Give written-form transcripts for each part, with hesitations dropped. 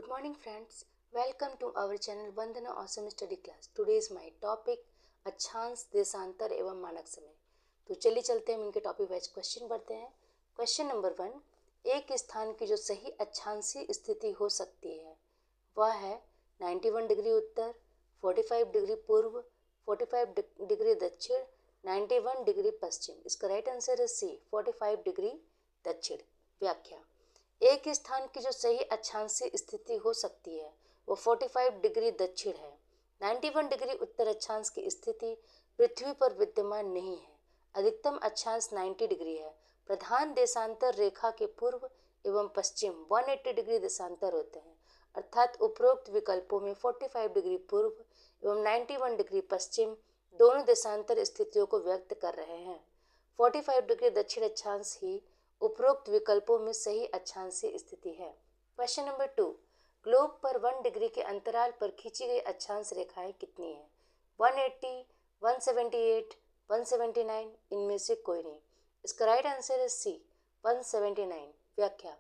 Good morning, friends. Welcome to our channel Vandana Awesome Study Class. Today is my topic अक्षांश देशांतर एवं मानक समय। तो चलिए चलते हैं, हम इनके टॉपिक वाइज क्वेश्चन पढ़ते हैं। क्वेश्चन नंबर 1, एक स्थान की जो सही अक्षांशीय स्थिति हो सकती है वह है 91 डिग्री उत्तर, 45 डिग्री पूर्व, 45 डिग्री दक्षिण, 91 डिग्री पश्चिम। इसका राइट आंसर है सी, 45 डिग्री दक्षिण। व्याख्या: एक स्थान की जो सही अक्षांशीय स्थिति हो सकती है वो 45 डिग्री दक्षिण है। 91 डिग्री उत्तर अक्षांश की स्थिति पृथ्वी पर विद्यमान नहीं है। अधिकतम अक्षांश 90 डिग्री है। प्रधान देशांतर रेखा के पूर्व एवं पश्चिम 180 डिग्री देशांतर होते हैं, अर्थात उपरोक्त विकल्पों में 45 डिग्री पूर्व एवं 91 डिग्री पश्चिम दोनों देशांतर स्थितियों को व्यक्त कर रहे हैं। 45 डिग्री दक्षिण अक्षांश ही उपरोक्त विकल्पों में सही अक्षांशीय स्थिति है। क्वेश्चन नंबर 2, ग्लोब पर 1 डिग्री के अंतराल पर खींची गई अक्षांश रेखाएं कितनी हैं? 180, 178, 179, इनमें से कोई नहीं। इसका राइट आंसर है सी, 179। व्याख्या: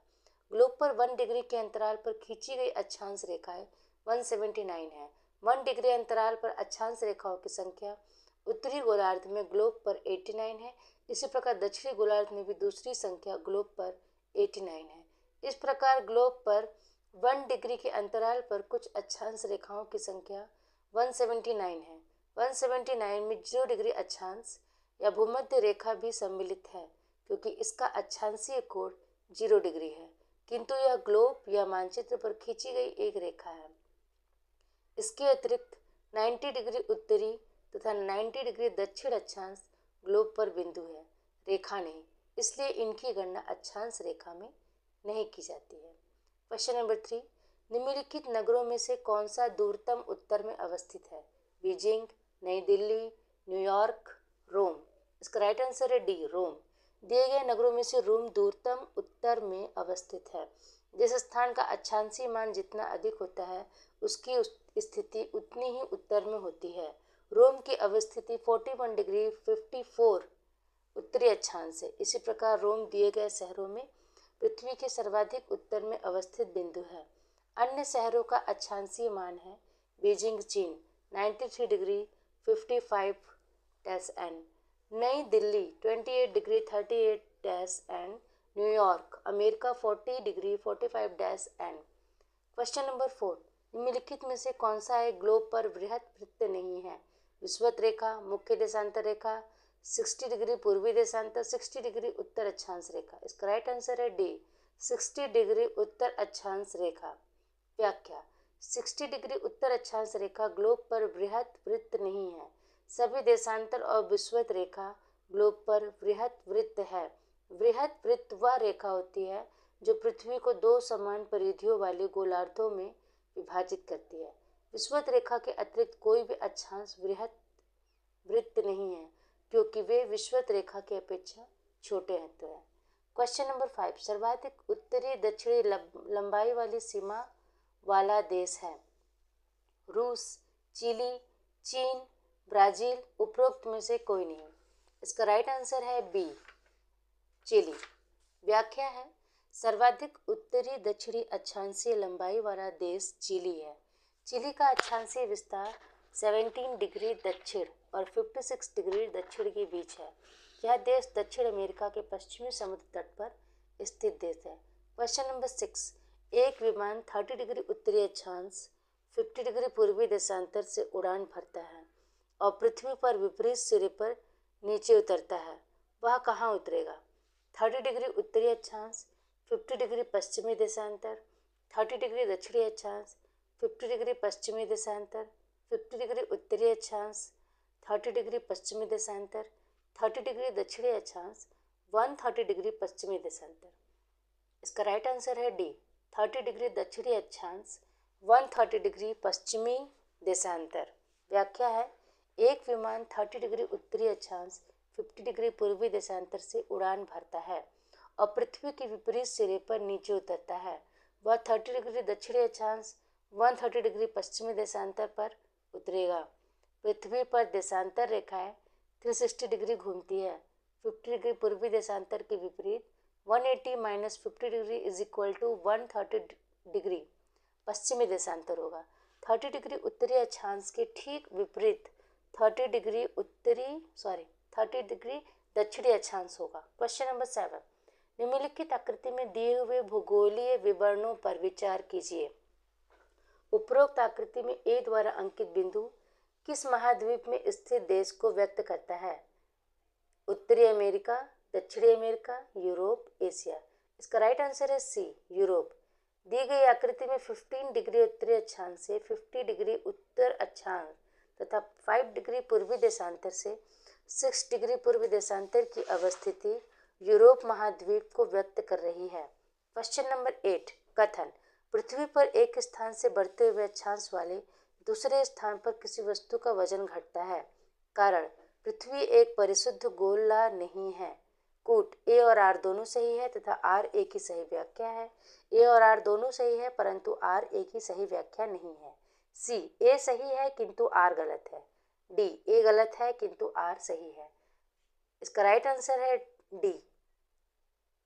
ग्लोब पर 1 डिग्री के अंतराल पर खींची गई अक्षांश रेखाएं 179 है। 1 डिग्री अंतराल पर अक्षांश रेखाओं की संख्या उत्तरी गोलार्ध में ग्लोब पर 89 है। इसी प्रकार दक्षिणी गोलार्ध में भी दूसरी संख्या ग्लोब पर 89 है। इस प्रकार ग्लोब पर 1 डिग्री के अंतराल पर कुछ अक्षांश रेखाओं की संख्या 179 है। 179 में 0 डिग्री अक्षांश या भूमध्य रेखा भी सम्मिलित है, क्योंकि इसका अक्षांशीय कोण 0 डिग्री है, किंतु यह ग्लोब या मानचित्र पर खींची गई एक रेखा है। इसके अतिरिक्त 90 डिग्री उत्तरी तथा 90 डिग्री दक्षिण अक्षांश ग्लोब पर बिंदु है, रेखा नहीं, इसलिए इनकी गणना अक्षांश रेखा में नहीं की जाती है। क्वेश्चन नंबर 3, निम्नलिखित नगरों में से कौन सा दूरतम उत्तर में अवस्थित है? बीजिंग, नई दिल्ली, न्यूयॉर्क, रोम। इसका राइट आंसर है डी, रोम। दिए गए नगरों में से रोम दूरतम उत्तर में अवस्थित है। जिस स्थान का अक्षांशीय मान जितना अधिक होता है उसकी स्थिति उतनी ही उत्तर में होती है। रोम की अवस्थिति 41 डिग्री 54 उत्तरी अक्षांश है। इसी प्रकार रोम दिए गए शहरों में पृथ्वी के सर्वाधिक उत्तर में अवस्थित बिंदु है। अन्य शहरों का अक्षांशीय मान है: बीजिंग चीन 93 डिग्री 55 एन, नई Delhi 28 degree 38 N, New York America 40 degree 45 N. Question number 4, निम्नलिखित में से कौन सा एक ग्लोब पर वृहत वृत्त नहीं है? विषुवत रेखा, मुख्य देशांतर रेखा, 60 डिग्री पूर्वी देशांतर, 60 डिग्री उत्तर अक्षांश रेखा। इसका राइट आंसर है डी, 60 डिग्री उत्तर अक्षांश रेखा। व्याख्या: 60 डिग्री उत्तर अक्षांश रेखा ग्लोब पर वृहत वृत्त नहीं है। सभी देशांतर और विषुवत रेखा ग्लोब पर वृहत वृत्त है। वृहत वृत्त वह रेखा होती है जो पृथ्वी को 2 समान परिधियों वाले गोलार्धों में विभाजित करती है। विषुवत रेखा के अतिरिक्त कोई भी अक्षांश वृहत वृत्त नहीं है, क्योंकि वे विषुवत रेखा की अपेक्षा छोटे होते हैं। क्वेश्चन नंबर 5, सर्वाधिक उत्तरी दक्षिणी लंबाई वाली सीमा वाला देश है? रूस, चिली, चीन, ब्राजील, उपरोक्त में से कोई नहीं। इसका राइट आंसर है बी, चिली। व्याख्या है: सर्वाधिक उत्तरी दक्षिणी अक्षांशीय लंबाई वाला देश चिली है। चिली का अक्षांशीय विस्तार 17 डिग्री दक्षिण और 56 डिग्री दक्षिण के बीच है। यह देश दक्षिण अमेरिका के पश्चिमी समुद्र तट पर स्थित देश है। क्वेश्चन नंबर 6, एक विमान 30 डिग्री उत्तरी अक्षांश 50 डिग्री पूर्वी देशांतर से उड़ान भरता है और पृथ्वी पर विपरीत सिरे पर नीचे उतरता है। वह कहाँ उतरेगा? 30 डिग्री उत्तरी अक्षांश, 50 डिग्री पश्चिमी देशांतर, 30 डिग्री दक्षिणी अक्षांश, 50 डिग्री पश्चिमी देशांतर, 50 डिग्री उत्तरी अक्षांश, 30 डिग्री पश्चिमी देशांतर, 30 डिग्री दक्षिणी अक्षांश, 130 डिग्री पश्चिमी देशांतर। इसका राइट आंसर है डी, 30 डिग्री दक्षिणी अक्षांश, 130 डिग्री पश्चिमी देशांतर। व्याख्या है: एक विमान 30 डिग्री उत्तरी अक्षांश 50 डिग्री पूर्वी देशांतर से उड़ान भरता है और पृथ्वी के विपरीत सिरे पर नीचे उतरता है। वह 30 डिग्री दक्षिणी अक्षांश 130 डिग्री पश्चिमी देशांतर पर उतरेगा। पृथ्वी पर देशांतर रेखाएं 360 डिग्री घूमती है। 50 डिग्री पूर्वी देशांतर के विपरीत 180 - 50 degree is equal to 130 degree पश्चिमी देशांतर होगा। 30 डिग्री उत्तरी अक्षांश के ठीक विपरीत 30 डिग्री दक्षिणी अक्षांश होगा। क्वेश्चन नंबर 7, निम्नलिखित आकृति में दिए हुए भूगोलीय विवरणों पर विचार कीजिए। उपरोक्त आकृति में ए द्वारा अंकित बिंदु किस महाद्वीप में स्थित देश को व्यक्त करता है? उत्तरी अमेरिका, दक्षिणी अमेरिका, यूरोप, एशिया। इसका राइट आंसर है सी, यूरोप। दी गई आकृति में 15 डिग्री उत्तरी अक्षांश से 50 डिग्री उत्तर अक्षांश तथा 5 डिग्री पूर्वी देशांतर से 6 डिग्री पूर्वी देशांतर की अवस्थिति यूरोप महाद्वीप को व्यक्त कर रही है। क्वेश्चन नंबर 8, कथन। पृथ्वी पर एक स्थान से बढ़ते हुए अक्षांश वाले दूसरे स्थान पर किसी वस्तु का वजन घटता है। कारण, पृथ्वी एक परिशुद्ध गोला नहीं है। कूट, ए और आर दोनों सही है तथा आर ए की सही व्याख्या है। ए और आर दोनों सही है परंतु आर ए की सही व्याख्या नहीं है। सी, ए सही है किंतु आर गलत है। डी, ए गलत है किंतु आर सही है। इसका राइट आंसर है डी,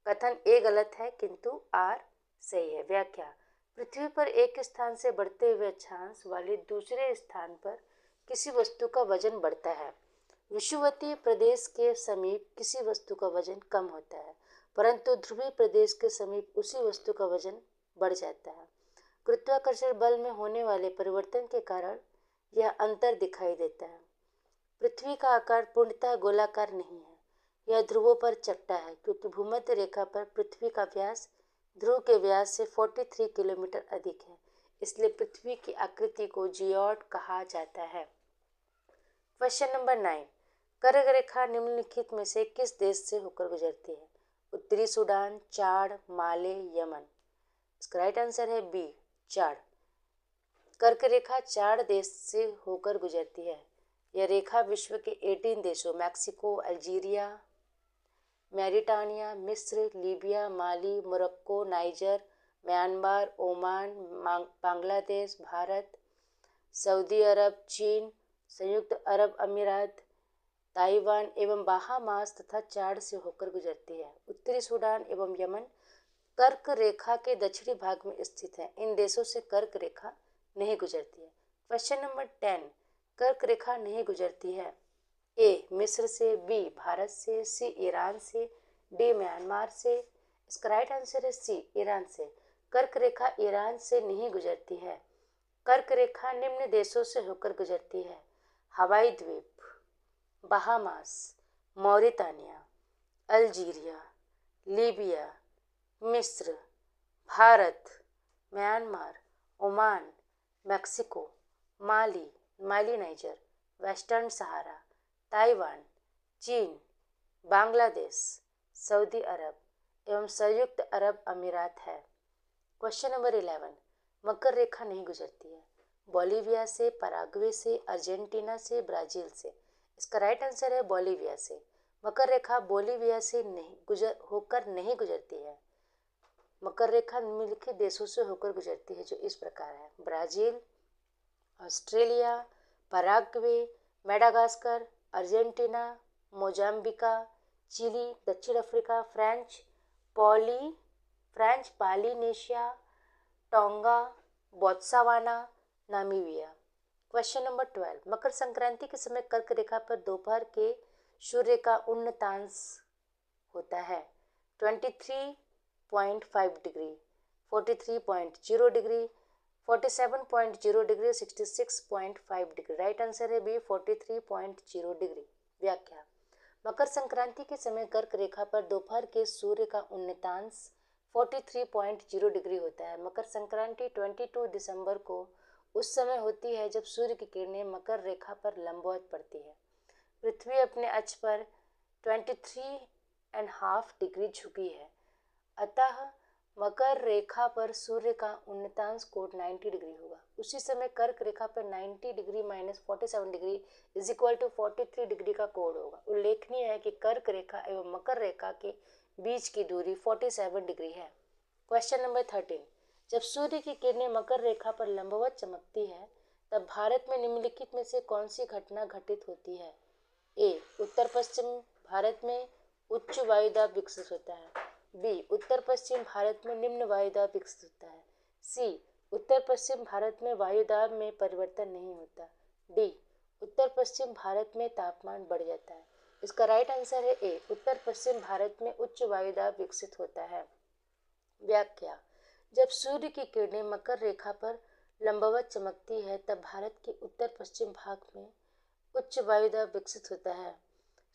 कथन ए गलत है किंतु आर सही है। व्याख्या, पृथ्वी पर एक स्थान से बढ़ते हुए अक्षांश वाले दूसरे स्थान पर किसी वस्तु का वजन बढ़ता है। विषुवतीय प्रदेश के समीप किसी वस्तु का वजन कम होता है परंतु ध्रुवीय प्रदेश के समीप उसी वस्तु का वजन बढ़ जाता है। गुरुत्वाकर्षण बल में होने वाले परिवर्तन के कारण यह अंतर दिखाई देता है। पृथ्वी का आकार पूर्णतः गोलाकार नहीं है, यह ध्रुवों पर चपटा है क्योंकि भूमध्य रेखा पर पृथ्वी का व्यास ध्रुव के व्यास से 43 किलोमीटर अधिक है, इसलिए पृथ्वी की आकृति को जियोड कहा जाता है। क्वेश्चन नंबर 9, कर्क रेखा निम्नलिखित में से किस देश से होकर गुजरती है? उत्तरी सूडान, चाड, माले, यमन। इसका राइट आंसर है बी, चाड। कर्क रेखा चाड देश से होकर गुजरती है। यह रेखा विश्व के 18 देशों मैक्सिको, अल्जीरिया, मैरिटानिया, मिस्र, Libya, Mali, Morocco, Niger, Myanmar, Oman, Bangladesh, Bharat, Saudi Arab, चीन, संयुक्त अरब अमीरात, ताइवान एवं बाहामास तथा चाड से होकर गुजरती है। उत्तरी सूडान एवं यमन कर्क रेखा के दक्षिणी भाग में स्थित है। इन देशों से कर्क रेखा नहीं गुजरती है। क्वेश्चन नंबर 10, कर्क रेखा नहीं गुजरती है। ए, मिस्र से, बी, भारत से, सी, ईरान से, डी, म्यांमार से। इसका राइट आंसर है सी, ईरान से। कर्क रेखा ईरान से नहीं गुजरती है। कर्क रेखा निम्न देशों से होकर गुजरती है: हवाई द्वीप, बहामास, मौरितानिया, अल्जीरिया, लीबिया, मिस्र, Bharat, Myanmar, Oman, Mexico, Mali Niger, western Sahara, Taiwan, चीन, बांग्लादेश, सऊदी अरब एवं संयुक्त अरब अमीरात है। क्वेश्चन नंबर 11, मकर रेखा नहीं गुजरती है। बोलीविया से, पराग्वे से, अर्जेंटीना से, ब्राजील से। इसका राइट आंसर है बोलीविया से। मकर रेखा बोलीविया से नहीं गुजरती है। मकर रेखा निम्नलिखित देशों से होकर गुजरती है जो इस प्रकार है: Brazil, Australia, Paraguay, Madagascar, Argentina, Mozambique, Chile, दक्षिण Africa, French Polynesia, Tonga, Botswana, Namibia. Question number 12, Makar Sankranti के समय कर्क रेखा पर दोपहर के सूर्य का उन्नतांश होता है 23.5 degree, 43.0 degree, 47.0 degree, 66.5 degree. Right answer है बी, 43.0 डिग्री। व्याख्या, मकर संक्रांति के समय कर्क रेखा पर दोपहर के सूर्य का उन्नतांश 43.0 डिग्री होता है। मकर संक्रांति 22 दिसंबर को उस समय होती है जब सूर्य की किरणें मकर रेखा पर लंबवत पड़ती है। पृथ्वी अपने अक्ष पर 23.5 डिग्री झुकी है, अतः मकर रेखा पर सूर्य का उन्नतांश कोण 90 डिग्री होगा। उसी समय कर्क रेखा पर 90 degree minus 47 degree is equal to 43 degree का कोण होगा। उल्लेखनीय है कि कर्क रेखा एवं मकर रेखा के बीच की दूरी 47 डिग्री है। क्वेश्चन नंबर 13, जब सूर्य की किरणें मकर रेखा पर लंबवत चमकती है तब भारत में निम्नलिखित में से कौन सी घटना घटित होती है? ए, उत्तर पश्चिम भारत में उच्च वायुदाब विकसित होता है। बी, उत्तर पश्चिम भारत में निम्न वायुदाब विकसित होता है। सी, उत्तर पश्चिम भारत में वायुदाब में परिवर्तन नहीं होता। डी, उत्तर पश्चिम भारत में तापमान बढ़ जाता है। इसका राइट आंसर है ए, उत्तर पश्चिम भारत में उच्च वायुदाब विकसित होता है। व्याख्या, जब सूर्य की किरणें मकर रेखा पर लंबवत चमकती है तब भारत के उत्तर पश्चिम भाग में उच्च वायुदाब विकसित होता है।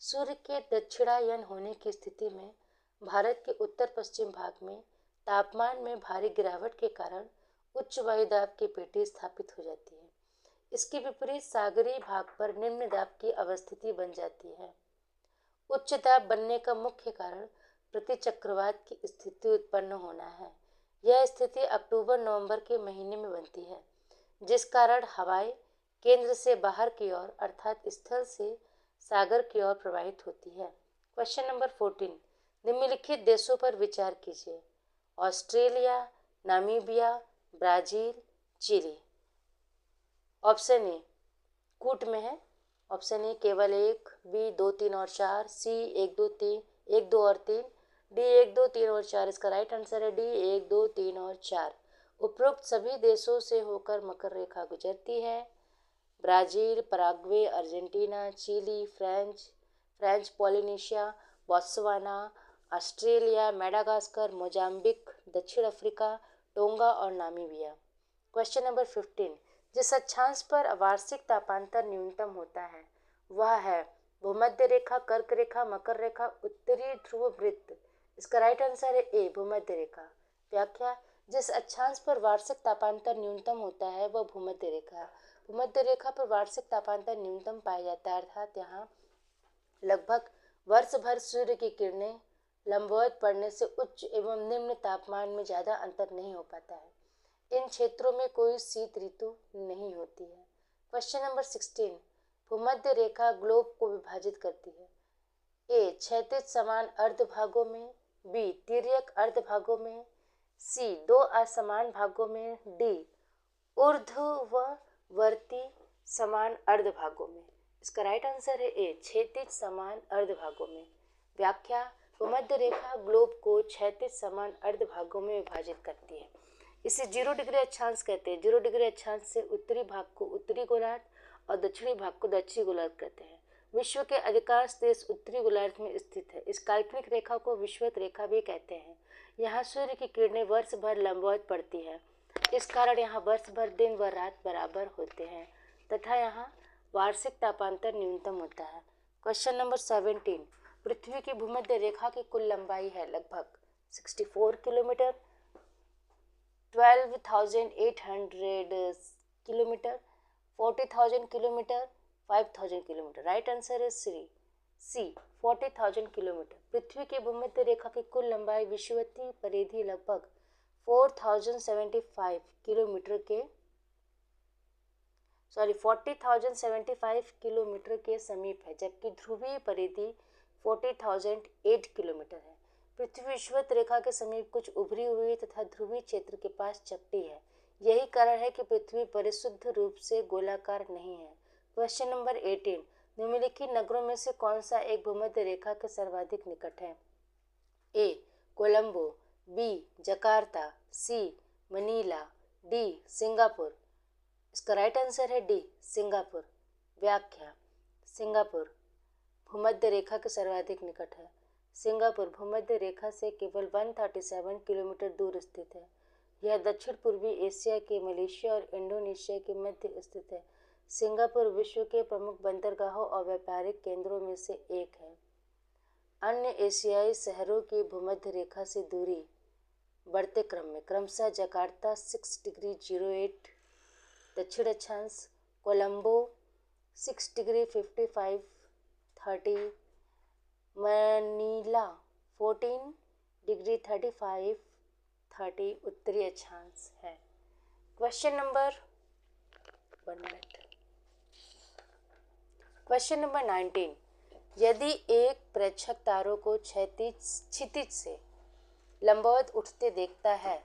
सूर्य के दक्षिणायन होने की स्थिति में भारत के उत्तर पश्चिम भाग में तापमान में भारी गिरावट के कारण उच्च वायुदाब की पेटी स्थापित हो जाती है। इसके विपरीत सागरीय भाग पर निम्न दाब की अवस्थिति बन जाती है। उच्च दाब बनने का मुख्य कारण प्रतिचक्रवात की स्थिति उत्पन्न होना है। यह स्थिति अक्टूबर-नवंबर के महीने में बनती है, जिस कारण हवाएं केंद्र से बाहर की ओर अर्थात स्थल से सागर की ओर प्रवाहित होती है। क्वेश्चन नंबर 14, निम्नलिखित देशों पर विचार कीजिए। Australia, Namibia, Brazil, Chile. Option A कूट में है। ऑप्शन ए केवल 1, बी 2, 3 और 4, सी 1, 2, 3, 1, 2 और 3, डी 1, 2, 3 और 4। इसका राइट आंसर है डी 1, 2, 3 और 4। उपरोक्त सभी देशों से होकर मकर रेखा गुजरती है। Brazil, Paraguay, Argentina, Chile, French Polynesia, Botswana, Australia, Madagascar, Mozambique, दक्षिण अफ्रीका, टोंगा और नामीबिया। क्वेश्चन नंबर 15, जिस अक्षांश पर वार्षिक तापांतर न्यूनतम होता है वह है भूमध्य रेखा, कर्क रेखा, मकर रेखा, उत्तरी ध्रुव वृत्त। इसका राइट आंसर है ए, भूमध्य रेखा। व्याख्या, जिस अक्षांश पर वार्षिक तापांतर न्यूनतम होता है वह भूमध्य रेखा है। भूमध्य रेखा पर वार्षिक तापांतर न्यूनतम पाया जाता है, अर्थात यहाँ लगभग वर्ष भर सूर्य की किरणें लंबवत पड़ने से उच्च एवं निम्न तापमान में ज़्यादा अंतर नहीं हो पाता है। इन क्षेत्रों में कोई शीत ऋतु नहीं होती है। क्वेश्चन नंबर 16, भूमध्य रेखा ग्लोब को विभाजित करती है। ए, क्षैतिज समान अर्ध भागों में, बी, तिर्यक अर्ध भागों में, सी, 2 असमान भागों में, डी, ऊर्ध्ववर्ती समान अर्ध भागों में। इसका राइट आंसर है ए, क्षैतिज समान अर्ध भागों में। व्याख्या, भूमध्य रेखा ग्लोब को क्षैतिज समान अर्ध भागों में विभाजित करती है। इसे 0 डिग्री अक्षांश कहते हैं। 0 डिग्री अक्षांश से उत्तरी भाग को उत्तरी गोलार्ध और दक्षिणी भाग को दक्षिणी गोलार्ध कहते हैं। विश्व के अधिकांश देश उत्तरी गोलार्ध में स्थित है। इस काल्पनिक रेखा को विषुवत रेखा भी कहते हैं। यहाँ सूर्य की किरणें वर्ष भर लंबवत पड़ती है। इस कारण यहाँ वर्ष भर दिन व रात बराबर होते हैं तथा यहाँ वार्षिक तापांतर न्यूनतम होता है। क्वेश्चन नंबर 17, पृथ्वी की भूमध्य रेखा की कुल लंबाई है लगभग 64 kilometre, 12,800 kilometre, 40,000 kilometre, 5,000 kilometre. Right answer है सी, 40,000 किलोमीटर। पृथ्वी की भूमध्य रेखा की कुल लंबाई विषुवतीय परिधि लगभग 40,075 किलोमीटर के समीप है, जबकि ध्रुवीय परिधि 40,008 किलोमीटर है। पृथ्वी विषुवत रेखा के समीप कुछ उभरी हुई तथा ध्रुवीय क्षेत्र के पास चपटी है। यही कारण है कि पृथ्वी परिशुद्ध रूप से गोलाकार नहीं है। क्वेश्चन नंबर 18, निम्नलिखित नगरों में से कौन सा एक भूमध्य रेखा के सर्वाधिक निकट है? ए, कोलंबो, बी, जकार्ता, सी, मनीला, डी, सिंगापुर। इसका राइट आंसर है डी, सिंगापुर। व्याख्या, सिंगापुर भूमध्य रेखा के सर्वाधिक निकट है। सिंगापुर भूमध्य रेखा से केवल 137 किलोमीटर दूर स्थित है। यह दक्षिण पूर्वी एशिया के मलेशिया और इंडोनेशिया के मध्य स्थित है। सिंगापुर विश्व के प्रमुख बंदरगाहों और व्यापारिक केंद्रों में से एक है। अन्य एशियाई शहरों की भूमध्य रेखा से दूरी बढ़ते क्रम में क्रमशः जकार्ता 6 डिग्री 08 दक्षिण अक्षांश, कोलंबो 6 डिग्री 55 30, मनीला 14 डिग्री 35 30 उत्तरी अक्षांश है। क्वेश्चन नंबर 19, यदि एक प्रेक्षक तारों को क्षितिज से लंबवत उठते देखता है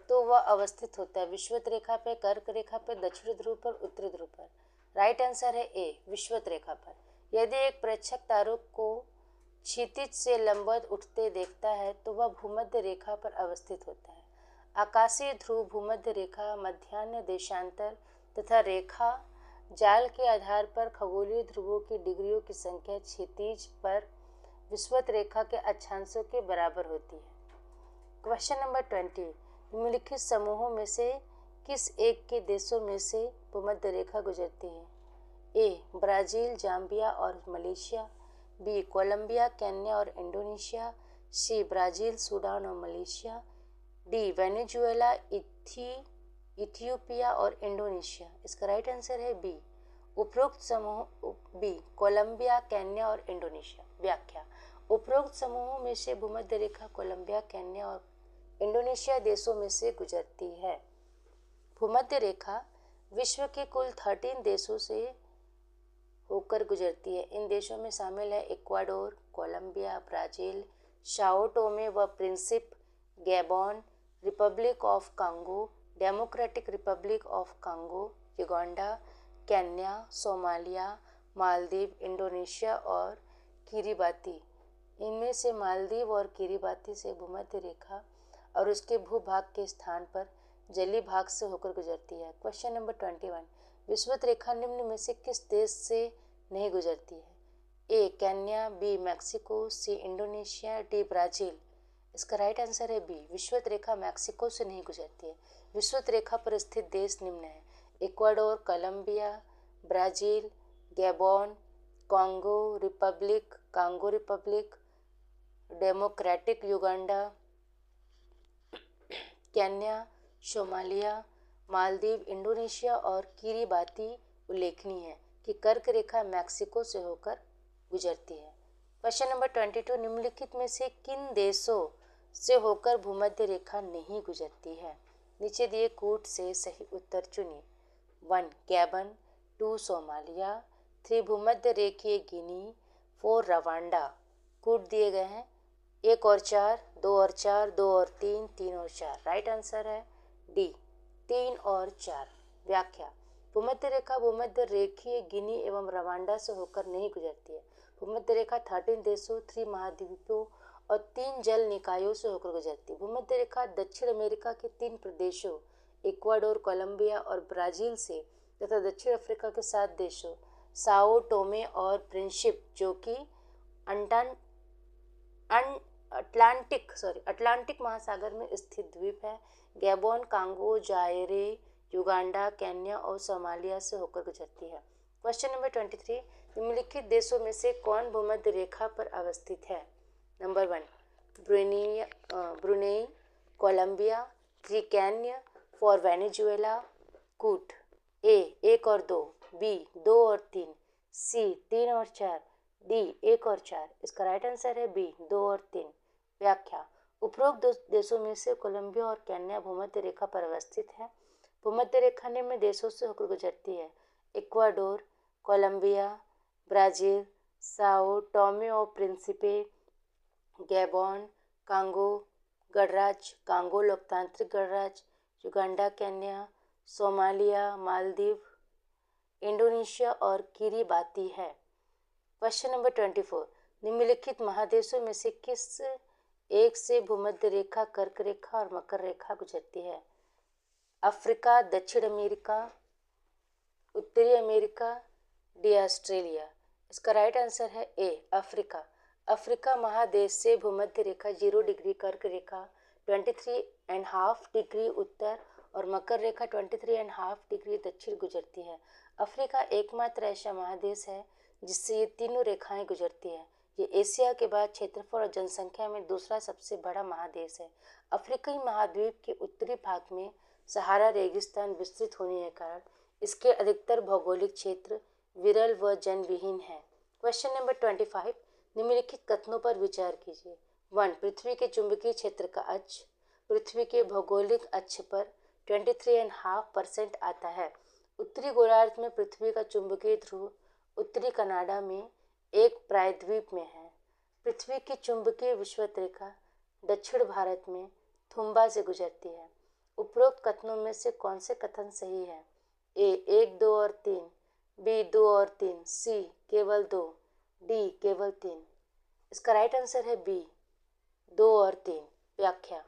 तो वह अवस्थित होता है विषुवत रेखा पर, कर्क रेखा पर, दक्षिण ध्रुव पर, उत्तरी ध्रुव पर। राइट आंसर है ए, विषुवत रेखा पर। यदि एक प्रेक्षक तारों को क्षितिज से लंबवत उठते देखता है तो वह भूमध्य रेखा पर अवस्थित होता है। आकाशीय ध्रुव, भूमध्य रेखा, मध्याह्न देशांतर तथा रेखा जाल के आधार पर खगोलीय ध्रुवों की डिग्रियों की संख्या क्षितिज पर विषुवत रेखा के अक्षांशों के बराबर होती है। क्वेश्चन नंबर 20, निम्नलिखित समूहों में से किस एक के देशों में से भूमध्य रेखा गुजरती है? ए ब्राजील, जाम्बिया और मलेशिया, बी कोलंबिया, केन्या और इंडोनेशिया, सी ब्राजील, सूडान और मलेशिया, डी वेनेजुएला, इथियोपिया और इंडोनेशिया। इसका राइट आंसर है बी, उपरोक्त समूह बी कोलंबिया, केन्या और इंडोनेशिया। व्याख्या, उपरोक्त समूहों में से भूमध्य रेखा कोलंबिया, केन्या और इंडोनेशिया देशों में से गुजरती है। भूमध्य रेखा विश्व के कुल 13 देशों से होकर गुजरती है। इन देशों में शामिल है Ecuador, Colombia, Brazil, Sao Tome व Principe, Gabon, republic of Congo, democratic republic of Congo, Uganda, Kenya, Somalia, Maldives, Indonesia और किरिबाती। इनमें से मालदीव और किरिबाती से भूमध्य रेखा और उसके भूभाग के स्थान पर जलीय भाग से होकर गुजरती है। क्वेश्चन नंबर 21, विषुवत रेखा निम्न में से किस देश से नहीं गुजरती है? A Kenya, B Mexico, C Indonesia, D Brazil. इसका राइट आंसर है बी, विषुवत रेखा मैक्सिको से नहीं गुजरती है। विषुवत रेखा पर स्थित देश निम्न है: Ecuador, Colombia, Brazil, Gabon, Congo Republic, Democratic Uganda, Kenya, Somalia, Maldives, Indonesia और किरिबाती। उल्लेखनीय है कि कर्क रेखा मैक्सिको से होकर गुजरती है। क्वेश्चन नंबर 22, निम्नलिखित में से किन देशों से होकर भूमध्य रेखा नहीं गुजरती है? नीचे दिए कूट से सही उत्तर चुनिए। 1 गैबन, 2 सोमालिया, 3 भूमध्य रेखीय गिनी, 4 रवांडा। कूट दिए गए हैं 1 और 4, 2 और 4, 2 और 3, 3 और 4। राइट आंसर है डी, 3 और 4। व्याख्या, भूमध्य रेखा भूमध्य रेखीय गिनी एवं रवांडा से होकर नहीं गुजरती है। भूमध्य रेखा 13 देशों, 3 महाद्वीपों और 3 जल निकायों से होकर गुजरती है। भूमध्य रेखा दक्षिण अमेरिका के 3 प्रदेशों इक्वाडोर, कोलंबिया और ब्राजील से तथा दक्षिण अफ्रीका के 7 देशों साओ टोमे और प्रिंसिप जो कि अटलांटिक महासागर में स्थित द्वीप है, गैबोन, कांगो, जायरे, युगांडा, केन्या और सोमालिया से होकर गुजरती है। क्वेश्चन नंबर 23, निम्नलिखित देशों में से कौन भूमध्य रेखा पर अवस्थित है? Number 1 Brunei, Colombia, 3 Kenya, 4 Venezuela. कूट ए 1 और 2, बी 2 और 3, सी 3 और 4, डी 1 और 4। इसका राइट आंसर है बी, 2 और 3। व्याख्या, उपरोक्त देशों में से कोलंबिया और केन्या भूमध्य रेखा पर अवस्थित है। भूमध्य रेखा निम्न देशों से होकर गुजरती है: Ecuador, Colombia, Brazil, Sao Tome और प्रिंसिपे, गैबोन, कांगो गणराज्य, कांगो लोकतांत्रिक गणराज्य, Uganda, Kenya, Somalia, Maldives, Indonesia और किरिबाती है। क्वेश्चन नंबर 24, निम्नलिखित महादेशों में से किस एक से भूमध्य रेखा कर्क रेखा और मकर रेखा गुजरती है? अफ्रीका, दक्षिण अमेरिका, उत्तरी अमेरिका, डी ऑस्ट्रेलिया। इसका राइट आंसर है ए, अफ्रीका। अफ्रीका महादेश से भूमध्य रेखा 0 डिग्री कर्क रेखा, 23.5 डिग्री उत्तर और मकर रेखा 23.5 डिग्री दक्षिण गुजरती है। अफ्रीका एकमात्र ऐसा महादेश है जिससे ये तीनों रेखाएं गुजरती है। ये एशिया के बाद क्षेत्रफल और जनसंख्या में दूसरा सबसे बड़ा महादेश है। अफ्रीकी महाद्वीप के उत्तरी भाग में सहारा रेगिस्तान विस्तृत होने के कारण इसके अधिकतर भौगोलिक क्षेत्र विरल व जनविहीन है। क्वेश्चन नंबर 25, निम्नलिखित कथनों पर विचार कीजिए। 1 पृथ्वी के चुंबकीय क्षेत्र का अक्ष पृथ्वी के भौगोलिक अक्ष पर 23.5% आता है। उत्तरी गोलार्ध में पृथ्वी का चुंबकीय ध्रुव उत्तरी कनाडा में एक प्रायद्वीप में है। पृथ्वी की चुंबकीय विषुवत रेखा दक्षिण भारत में थुम्बा से गुजरती है। उपरोक्त कथनों में से कौन से कथन सही है? ए 1, 2 और 3, बी 2 और 3, सी केवल 2, डी केवल 3। इसका राइट आंसर है बी, 2 और 3। व्याख्या,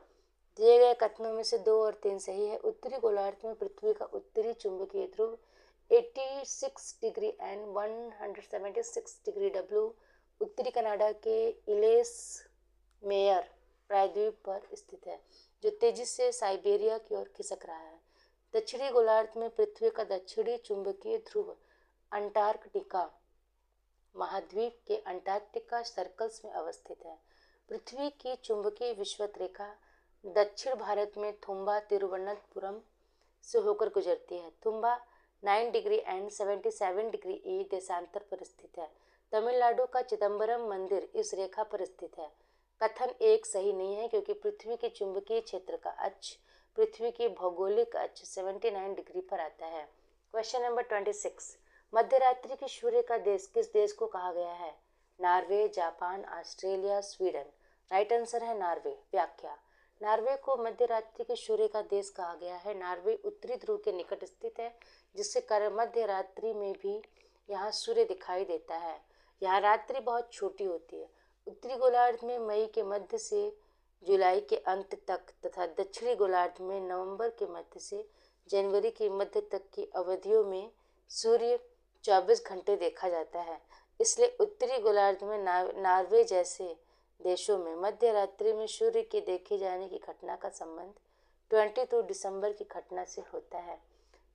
दिए गए कथनों में से 2 और 3 सही है। उत्तरी गोलार्ध में पृथ्वी का उत्तरी चुंबकीय ध्रुव 86 डिग्री एंड 176 डिग्री W उत्तरी कनाडा के इलेस मेयर प्रायद्वीप पर स्थित है, जो तेजी से साइबेरिया की ओर खिसक रहा है। दक्षिणी गोलार्ध में पृथ्वी का दक्षिणी चुंबकीय ध्रुव अंटार्कटिका महाद्वीप के अंटार्कटिका सर्कल्स में अवस्थित है। पृथ्वी की चुंबकीय विषुवत रेखा दक्षिण भारत में थुम्बा तिरुवनंतपुरम से होकर गुजरती है। थुम्बा 9 डिग्री एंड 77 डिग्री ई देशांतर पर स्थित है। तमिलनाडु का चिदम्बरम मंदिर इस रेखा पर स्थित है। कथन एक सही नहीं है क्योंकि पृथ्वी के चुंबकीय क्षेत्र का अक्ष पृथ्वी की भौगोलिक अक्ष 79 डिग्री पर आता है। क्वेश्चन नंबर 26, मध्यरात्रि की सूर्य का देश किस देश को कहा गया है? Norway, Japan, Australia, Sweden. Right answer है नॉर्वे। व्याख्या, नॉर्वे को मध्यरात्रि के सूर्य का देश कहा गया है। नॉर्वे उत्तरी ध्रुव के निकट स्थित है, जिससे कारण मध्यरात्रि में भी यहाँ सूर्य दिखाई देता है। यहाँ रात्रि बहुत छोटी होती है। उत्तरी गोलार्ध में मई के मध्य से जुलाई के अंत तक तथा दक्षिणी गोलार्ध में नवंबर के मध्य से जनवरी के मध्य तक की अवधियों में सूर्य 24 घंटे देखा जाता है। इसलिए उत्तरी गोलार्ध में नॉर्वे जैसे देशों में मध्य रात्रि में सूर्य के देखे जाने की घटना का संबंध 22 दिसंबर की घटना से होता है,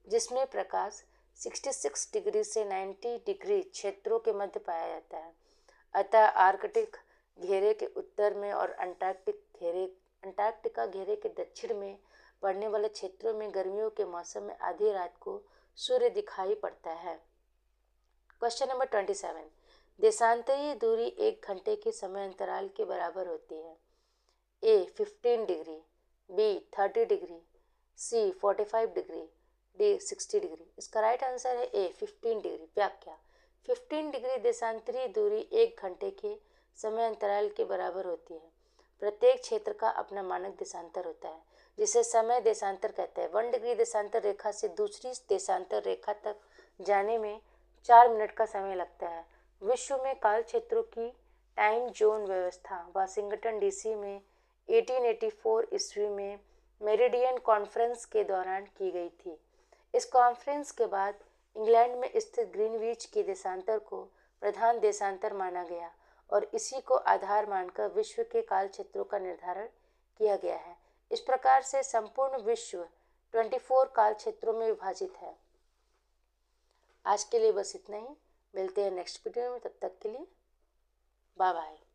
जिसमें प्रकाश 66 डिग्री से 90 डिग्री क्षेत्रों के मध्य पाया जाता है। अतः आर्कटिक घेरे के उत्तर में और अंटार्कटिका घेरे के दक्षिण में पड़ने वाले क्षेत्रों में गर्मियों के मौसम में आधी रात को सूर्य दिखाई पड़ता है। क्वेश्चन नंबर 27, देशांतरीय दूरी 1 घंटे के समय अंतराल के बराबर होती है। ए 15 डिग्री, बी 30 डिग्री, सी 45 डिग्री, डी 60 डिग्री। इसका राइट आंसर है ए 15 डिग्री। व्याख्या, 15 डिग्री देशांतरीय दूरी 1 घंटे के समय अंतराल के बराबर होती है। प्रत्येक क्षेत्र का अपना मानक देशांतर होता है, जिसे समय देशांतर कहते हैं। 1 डिग्री देशांतर रेखा से दूसरी देशांतर रेखा तक जाने में 4 मिनट का समय लगता है। विश्व में काल क्षेत्रों की टाइम जोन व्यवस्था वाशिंगटन डीसी में 1884 ईस्वी में मेरिडियन कॉन्फ्रेंस के दौरान की गई थी। इस कॉन्फ्रेंस के बाद इंग्लैंड में स्थित ग्रीनविच के देशांतर को प्रधान देशांतर माना गया और इसी को आधार मानकर विश्व के काल क्षेत्रों का निर्धारण किया गया है। इस प्रकार से संपूर्ण विश्व 24 काल क्षेत्रों में विभाजित है। आज के लिए बस इतना ही। मिलते हैं नेक्स्ट वीडियो में, तब तक के लिए बाय बाय।